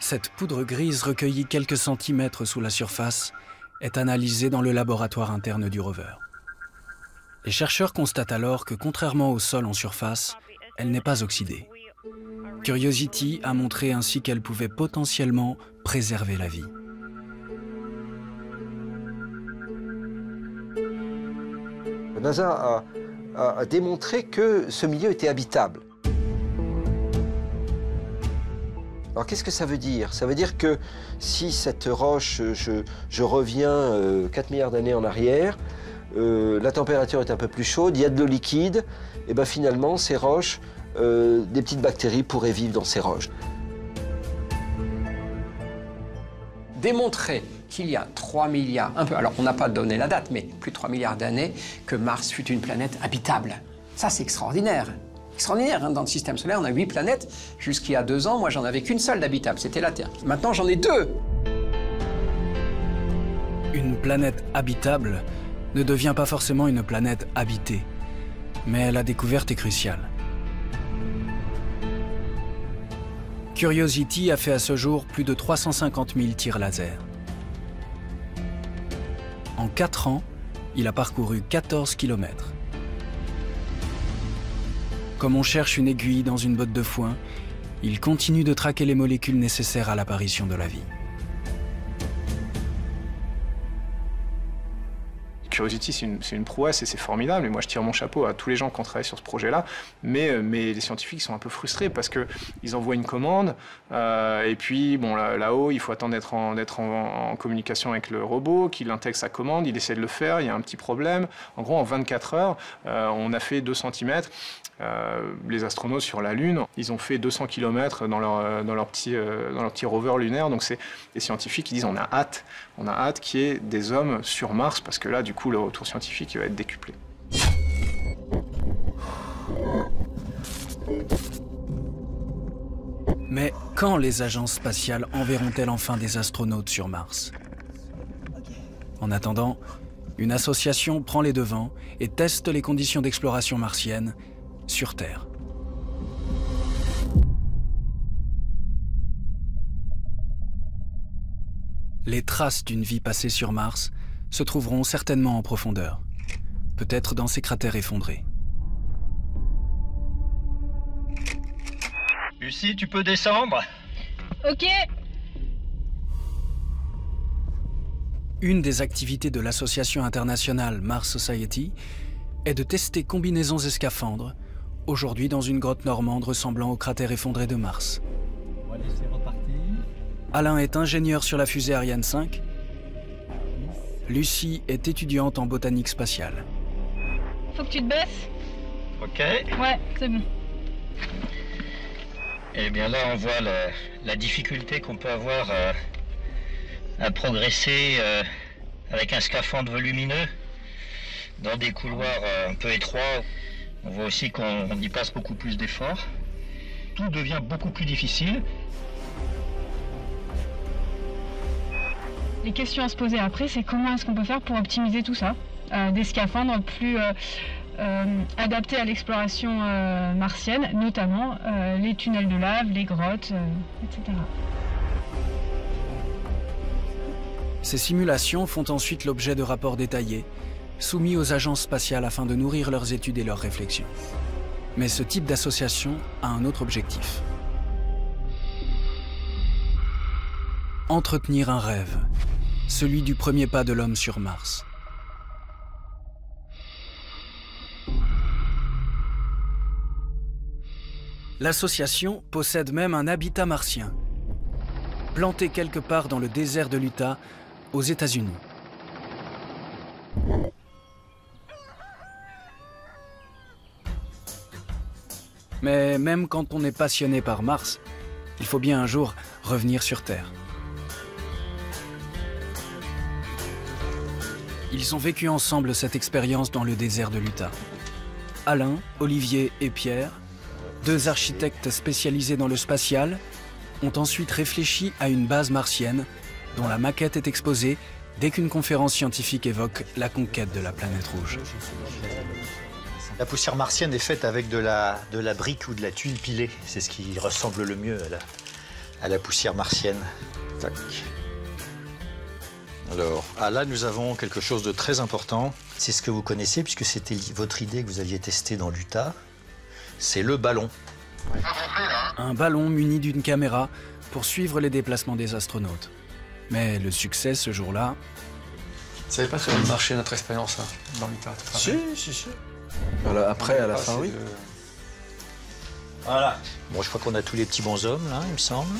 Cette poudre grise recueillie quelques centimètres sous la surface est analysée dans le laboratoire interne du rover. Les chercheurs constatent alors que, contrairement au sol en surface, elle n'est pas oxydée. Curiosity a montré ainsi qu'elle pouvait potentiellement préserver la vie. La NASA a démontré que ce milieu était habitable. Alors qu'est-ce que ça veut dire? Ça veut dire que si cette roche, je reviens 4 milliards d'années en arrière, la température est un peu plus chaude, il y a de l'eau liquide, et bien finalement ces roches, des petites bactéries pourraient vivre dans ces roches. Démontrer qu'il y a 3 milliards, un peu, alors on n'a pas donné la date, mais plus de 3 milliards d'années, que Mars fut une planète habitable. Ça, c'est extraordinaire. Extraordinaire, hein. Dans le système solaire, on a 8 planètes. Jusqu'il y a 2 ans, moi, j'en avais qu'une seule d'habitable, c'était la Terre. Maintenant, j'en ai 2. Une planète habitable ne devient pas forcément une planète habitée, mais la découverte est cruciale. Curiosity a fait à ce jour plus de 350 000 tirs laser. En 4 ans, il a parcouru 14 km. Comme on cherche une aiguille dans une botte de foin, il continue de traquer les molécules nécessaires à l'apparition de la vie. Curiosity, c'est une prouesse et c'est formidable. Et moi, je tire mon chapeau à tous les gens qui ont travaillé sur ce projet-là. Mais les scientifiques sont un peu frustrés parce qu'ils envoient une commande. Et puis, bon, là-haut, il faut attendre d'être en communication avec le robot, qu'il intègre sa commande, il essaie de le faire, il y a un petit problème. En gros, en 24 heures, on a fait 2 cm. Les astronautes sur la Lune, ils ont fait 200 km dans leur petit rover lunaire. Donc c'est les scientifiques qui disent on a hâte qu'il y ait des hommes sur Mars parce que là du coup le retour scientifique il va être décuplé. Mais quand les agences spatiales enverront-elles enfin des astronautes sur Mars? En attendant, une association prend les devants et teste les conditions d'exploration martienne sur Terre. Les traces d'une vie passée sur Mars se trouveront certainement en profondeur, peut-être dans ces cratères effondrés. Lucie, tu peux descendre? Ok. Une des activités de l'association internationale Mars Society est de tester combinaisons et scaphandres, aujourd'hui dans une grotte normande ressemblant au cratère effondré de Mars. Alain est ingénieur sur la fusée Ariane 5. Lucie est étudiante en botanique spatiale. Faut que tu te baisses. Ok. Ouais, c'est bon. Eh bien là, on voit la difficulté qu'on peut avoir à progresser avec un scaphandre volumineux dans des couloirs un peu étroits. On voit aussi qu'on y passe beaucoup plus d'efforts. Tout devient beaucoup plus difficile. Les questions à se poser après, c'est comment est-ce qu'on peut faire pour optimiser tout ça? Des scaphandres plus adaptés à l'exploration martienne, notamment les tunnels de lave, les grottes, etc. Ces simulations font ensuite l'objet de rapports détaillés, soumis aux agences spatiales afin de nourrir leurs études et leurs réflexions. Mais ce type d'association a un autre objectif. Entretenir un rêve, celui du premier pas de l'homme sur Mars. L'association possède même un habitat martien, planté quelque part dans le désert de l'Utah, aux États-Unis. Mais même quand on est passionné par Mars, il faut bien un jour revenir sur Terre. Ils ont vécu ensemble cette expérience dans le désert de l'Utah. Alain, Olivier et Pierre, 2 architectes spécialisés dans le spatial, ont ensuite réfléchi à une base martienne dont la maquette est exposée dès qu'une conférence scientifique évoque la conquête de la planète rouge. La poussière martienne est faite avec de la brique ou de la tuile pilée. C'est ce qui ressemble le mieux à la poussière martienne. Tac. Alors, là, nous avons quelque chose de très important. C'est ce que vous connaissez, puisque c'était votre idée que vous aviez testée dans l'Utah. C'est le ballon. Un ballon muni d'une caméra pour suivre les déplacements des astronautes. Mais le succès, ce jour-là... Ça n'avait pas sur le marché notre expérience là, dans l'Utah? Si. Après, à la fin, oui. Voilà. Bon, je crois qu'on a tous les petits bonshommes, là, il me semble.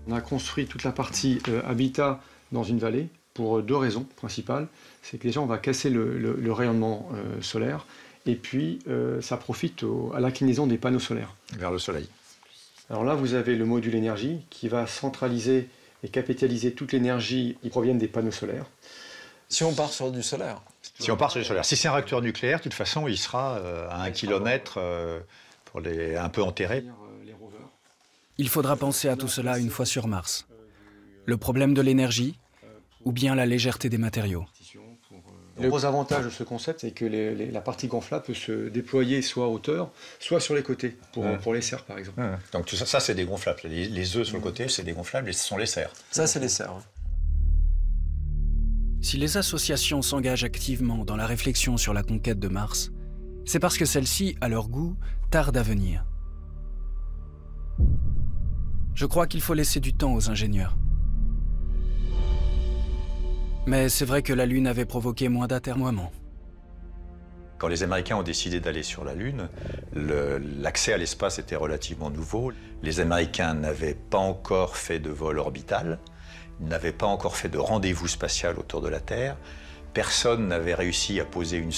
On a construit toute la partie habitat dans une vallée pour 2 raisons principales. C'est que déjà, on va casser le rayonnement solaire et puis ça profite à l'inclinaison des panneaux solaires. Vers le soleil. Alors là, vous avez le module énergie qui va centraliser et capitaliser toute l'énergie qui provient des panneaux solaires. Si on part sur du solaire? Si on part sur du solaire. Si c'est un réacteur nucléaire, de toute façon, il sera à 1 kilomètre pour un peu enterré. Il faudra penser à tout cela une fois sur Mars. Le problème de l'énergie ou bien la légèreté des matériaux. Le gros avantage de ce concept, c'est que la partie gonflable peut se déployer soit à hauteur, soit sur les côtés, pour les serres par exemple. Donc tout ça c'est dégonflable. Les œufs sur le côté, c'est dégonflable et ce sont les serres. Ça, c'est les serres. Si les associations s'engagent activement dans la réflexion sur la conquête de Mars, c'est parce que celle-ci, à leur goût, tarde à venir. Je crois qu'il faut laisser du temps aux ingénieurs. Mais c'est vrai que la Lune avait provoqué moins d'atermoiements. Quand les Américains ont décidé d'aller sur la Lune, l'accès à l'espace était relativement nouveau. Les Américains n'avaient pas encore fait de vol orbital, n'avaient pas encore fait de rendez-vous spatial autour de la Terre. Personne n'avait réussi à poser une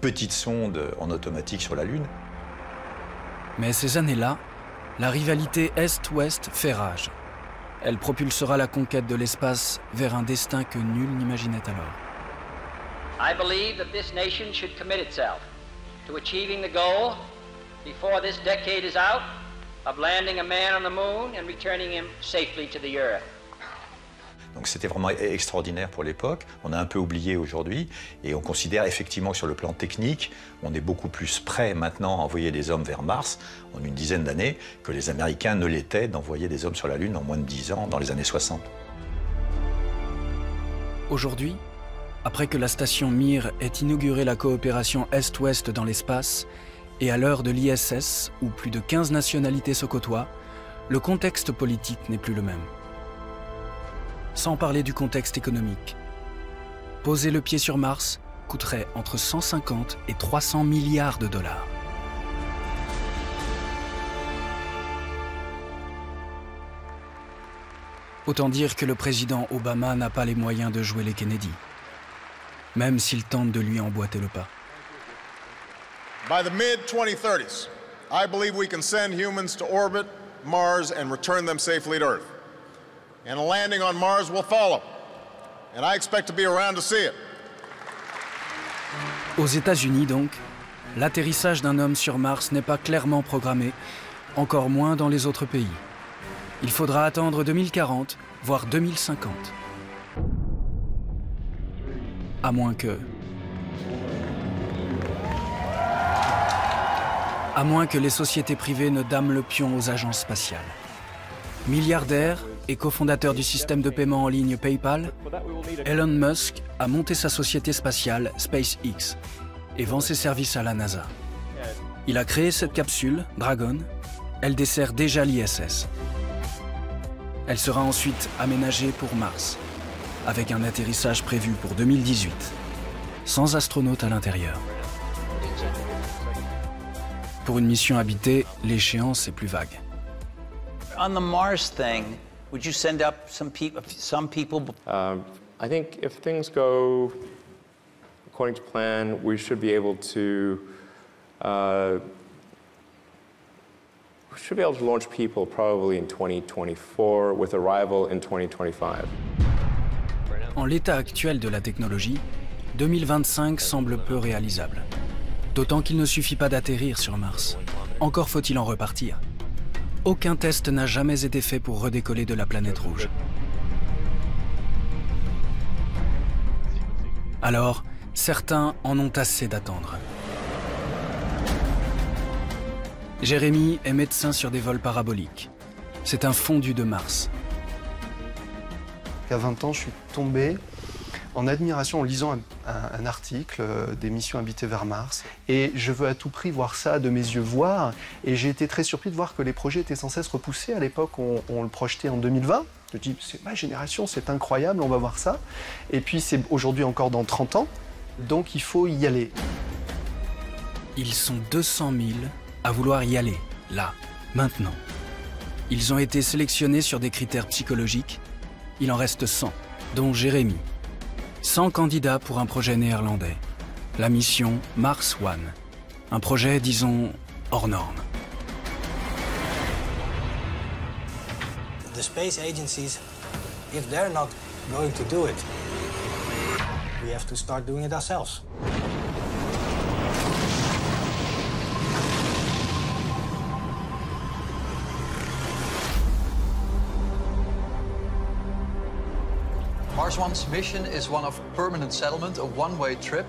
petite sonde en automatique sur la Lune. Mais ces années-là, la rivalité Est-Ouest fait rage. Elle propulsera la conquête de l'espace vers un destin que nul n'imaginait alors. I believe that this nation should commit itself to achieving the goal before this decade is out of landing a man on the moon and returning him safely to the Earth. Donc c'était vraiment extraordinaire pour l'époque. On a un peu oublié aujourd'hui et on considère effectivement que sur le plan technique, on est beaucoup plus prêt maintenant à envoyer des hommes vers Mars en une dizaine d'années que les Américains ne l'étaient d'envoyer des hommes sur la Lune en moins de 10 ans dans les années 60. Aujourd'hui, après que la station Mir ait inauguré la coopération Est-Ouest dans l'espace, et à l'heure de l'ISS, où plus de 15 nationalités se côtoient, le contexte politique n'est plus le même. Sans parler du contexte économique. Poser le pied sur Mars coûterait entre 150 et 300 milliards de dollars. Autant dire que le président Obama n'a pas les moyens de jouer les Kennedy, même s'il tente de lui emboîter le pas. By the mid-2030s, I believe we can send humans to orbit Mars and return them safely to Earth. And a landing on Mars will follow. And I expect to be around to see it. Aux États-Unis donc, l'atterrissage d'un homme sur Mars n'est pas clairement programmé, encore moins dans les autres pays. Il faudra attendre 2040, voire 2050. À moins que les sociétés privées ne dament le pion aux agences spatiales. Milliardaire et cofondateur du système de paiement en ligne PayPal, Elon Musk a monté sa société spatiale SpaceX et vend ses services à la NASA. Il a créé cette capsule, Dragon. Elle dessert déjà l'ISS. Elle sera ensuite aménagée pour Mars, avec un atterrissage prévu pour 2018, sans astronautes à l'intérieur. Pour une mission habitée, l'échéance est plus vague. On the Mars thing, would you send up some people? I think if things go according to plan, we should be able to launch people probably in 2024 with arrival in 2025. En l'état actuel de la technologie, 2025 semble peu réalisable. D'autant qu'il ne suffit pas d'atterrir sur Mars. Encore faut-il en repartir. Aucun test n'a jamais été fait pour redécoller de la planète rouge. Alors, certains en ont assez d'attendre. Jérémy est médecin sur des vols paraboliques. C'est un fondu de Mars. À 20 ans, je suis tombé en admiration en lisant un article des missions habitées vers Mars. Et je veux à tout prix voir ça de mes yeux voir. Et j'ai été très surpris de voir que les projets étaient sans cesse repoussés. À l'époque, on le projetait en 2020. Je me dis, c'est ma génération, c'est incroyable, on va voir ça. Et puis c'est aujourd'hui encore dans 30 ans. Donc il faut y aller. Ils sont 200 000 à vouloir y aller, là, maintenant. Ils ont été sélectionnés sur des critères psychologiques. Il en reste 100, dont Jérémy. 100 candidats pour un projet néerlandais. La mission Mars One. Un projet, disons, hors norme. The space agencies, if they're not going to do it, we have to start doing it ourselves. Mars One's mission is one of permanent settlement, a one-way trip.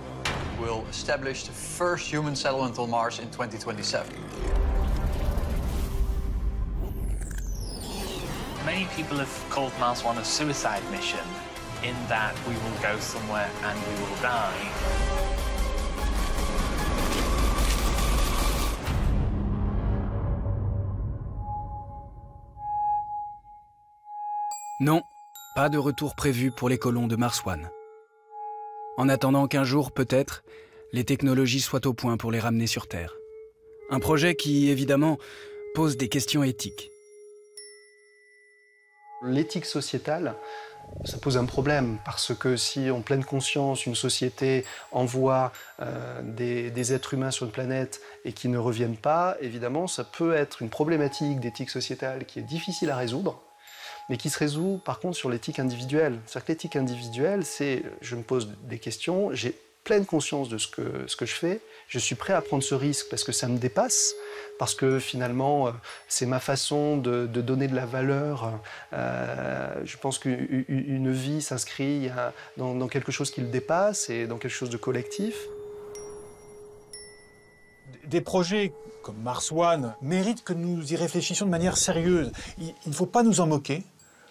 We'll establish the first human settlement on Mars in 2027. Many people have called Mars One a suicide mission, in that we will go somewhere and we will die. Non, pas de retour prévu pour les colons de Mars One. En attendant qu'un jour, peut-être, les technologies soient au point pour les ramener sur Terre. Un projet qui, évidemment, pose des questions éthiques. L'éthique sociétale, ça pose un problème, parce que si en pleine conscience, une société envoie des êtres humains sur une planète et qui ne reviennent pas, évidemment, ça peut être une problématique d'éthique sociétale qui est difficile à résoudre, mais qui se résout par contre sur l'éthique individuelle. C'est-à-dire que l'éthique individuelle, c'est je me pose des questions, j'ai pleine conscience de ce que je fais, je suis prêt à prendre ce risque parce que ça me dépasse, parce que finalement c'est ma façon de donner de la valeur. Je pense qu'une vie s'inscrit dans quelque chose qui le dépasse et dans quelque chose de collectif. Des projets comme Mars One méritent que nous y réfléchissions de manière sérieuse. Il ne faut pas nous en moquer.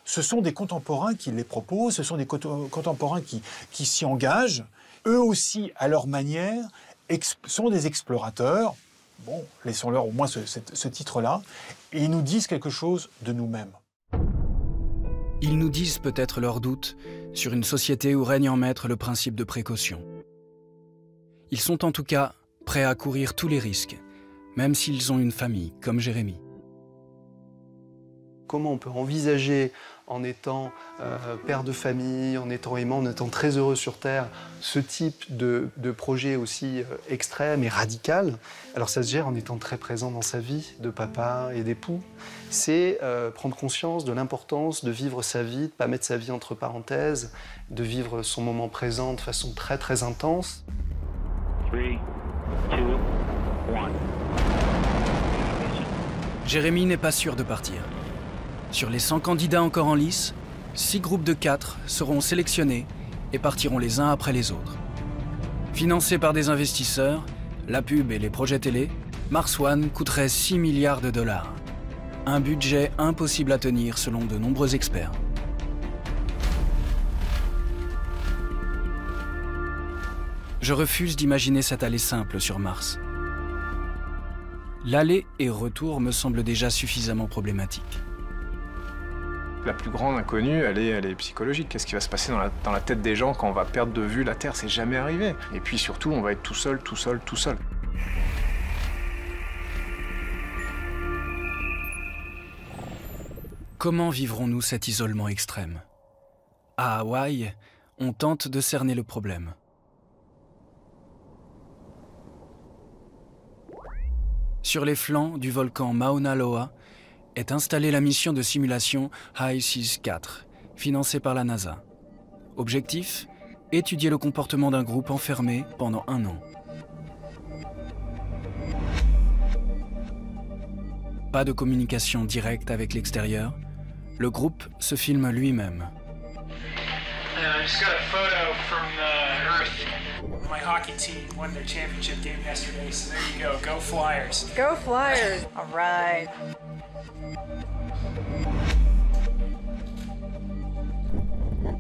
Ce sont des contemporains qui les proposent, ce sont des contemporains qui s'y engagent. Eux aussi, à leur manière, sont des explorateurs. Bon, laissons-leur au moins ce titre-là. Et ils nous disent quelque chose de nous-mêmes. Ils nous disent peut-être leurs doutes sur une société où règne en maître le principe de précaution. Ils sont en tout cas prêts à courir tous les risques, même s'ils ont une famille, comme Jérémy. Comment on peut envisager, en étant père de famille, en étant aimant, en étant très heureux sur Terre, ce type de projet aussi extrême et radical? Alors ça se gère en étant très présent dans sa vie de papa et d'époux. C'est prendre conscience de l'importance de vivre sa vie, de ne pas mettre sa vie entre parenthèses, de vivre son moment présent de façon très très intense. 3, 2, 1. Jérémy n'est pas sûr de partir. Sur les 100 candidats encore en lice, 6 groupes de 4 seront sélectionnés et partiront les uns après les autres. Financés par des investisseurs, la pub et les projets télé, Mars One coûterait 6 milliards de dollars. Un budget impossible à tenir selon de nombreux experts. Je refuse d'imaginer cette allée simple sur Mars. L'aller et retour me semble déjà suffisamment problématique. La plus grande inconnue, elle est psychologique. Qu'est-ce qui va se passer dans la tête des gens quand on va perdre de vue la Terre? C'est jamais arrivé. Et puis surtout, on va être tout seul, tout seul, tout seul. Comment vivrons-nous cet isolement extrême? À Hawaï, on tente de cerner le problème. Sur les flancs du volcan Mauna Loa est installée la mission de simulation HI-6 4, financée par la NASA. Objectif : étudier le comportement d'un groupe enfermé pendant 1 an. Pas de communication directe avec l'extérieur, le groupe se filme lui-même. I just got a photo from Earth. My hockey team won their championship game yesterday, so there you go. Go Flyers. Go Flyers. All right.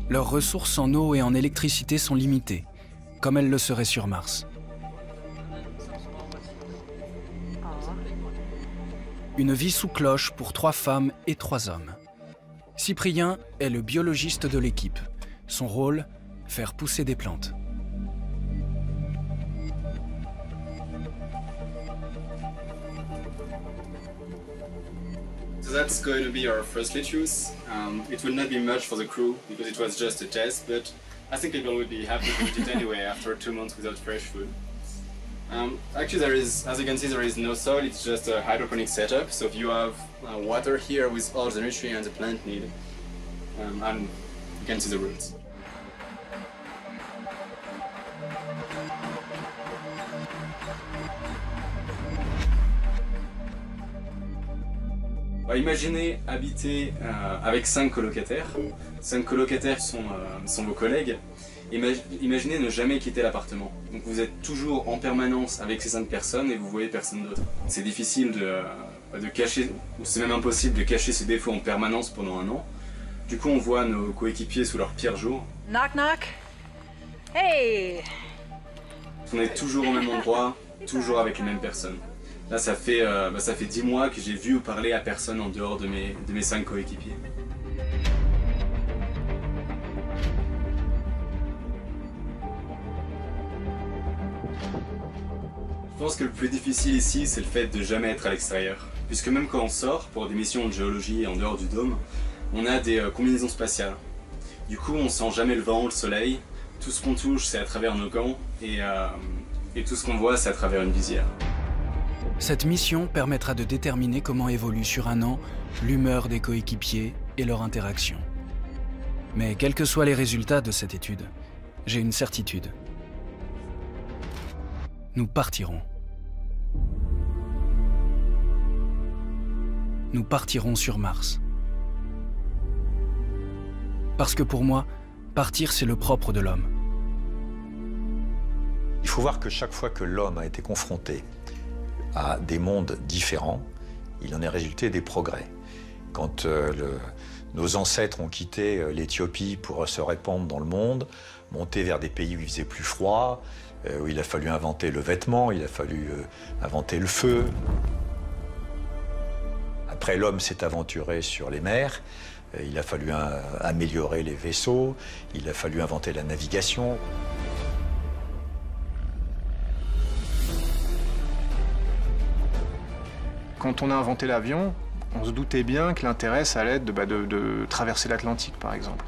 Leurs ressources en eau et en électricité sont limitées, comme elles le seraient sur Mars. Une vie sous cloche pour 3 femmes et 3 hommes. Cyprien est le biologiste de l'équipe. Son rôle, faire pousser des plantes. So that's going to be our first lettuce. It will not be much for the crew because it was just a test, but I think people will be happy to eat it anyway after 2 months without fresh food. Actually, there is, as you can see, there is no soil. It's just a hydroponic setup. So if you have water here with all the nutrients the plant need, and you can see the roots. Imaginez habiter avec 5 colocataires. 5 colocataires sont vos collègues. Imaginez ne jamais quitter l'appartement. Donc vous êtes toujours en permanence avec ces 5 personnes et vous voyez personne d'autre. C'est difficile de cacher, ou c'est même impossible de cacher ses défauts en permanence pendant un an. Du coup, on voit nos coéquipiers sous leur pire jour. Knock knock. Hey. On est toujours au même endroit, toujours avec les mêmes personnes. Là, ça fait 10 mois que j'ai vu ou parlé à personne en dehors de mes 5 coéquipiers. Je pense que le plus difficile ici, c'est le fait de jamais être à l'extérieur. Puisque même quand on sort pour des missions de géologie en dehors du dôme, on a des combinaisons spatiales. Du coup, on sent jamais le vent, le soleil. Tout ce qu'on touche, c'est à travers nos gants. Et tout ce qu'on voit, c'est à travers une visière. Cette mission permettra de déterminer comment évolue sur un an l'humeur des coéquipiers et leur interaction. Mais quels que soient les résultats de cette étude, j'ai une certitude. Nous partirons. Nous partirons sur Mars. Parce que pour moi, partir, c'est le propre de l'homme. Il faut voir que chaque fois que l'homme a été confronté à des mondes différents, il en est résulté des progrès. Quand nos ancêtres ont quitté l'Éthiopie pour se répandre dans le monde, monter vers des pays où il faisait plus froid, où il a fallu inventer le vêtement, il a fallu inventer le feu. Après, l'homme s'est aventuré sur les mers, il a fallu améliorer les vaisseaux, il a fallu inventer la navigation. Quand on a inventé l'avion, on se doutait bien que l'intérêt, ça allait être de traverser l'Atlantique, par exemple.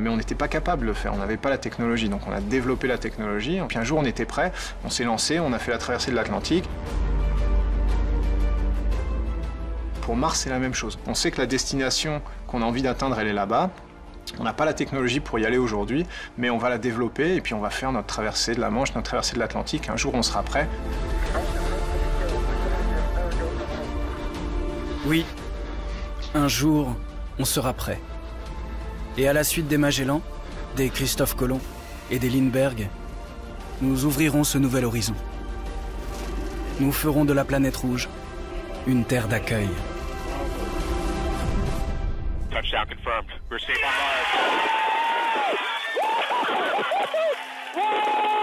Mais on n'était pas capable de le faire, on n'avait pas la technologie. Donc on a développé la technologie, et puis un jour on était prêt, on s'est lancé, on a fait la traversée de l'Atlantique. Pour Mars, c'est la même chose. On sait que la destination qu'on a envie d'atteindre, elle est là-bas. On n'a pas la technologie pour y aller aujourd'hui, mais on va la développer, et puis on va faire notre traversée de la Manche, notre traversée de l'Atlantique. Un jour, on sera prêt. Oui, un jour, on sera prêt. Et à la suite des Magellan, des Christophe Colomb et des Lindbergh, nous ouvrirons ce nouvel horizon. Nous ferons de la planète rouge une terre d'accueil. Touchdown confirmed. We're safe on Mars.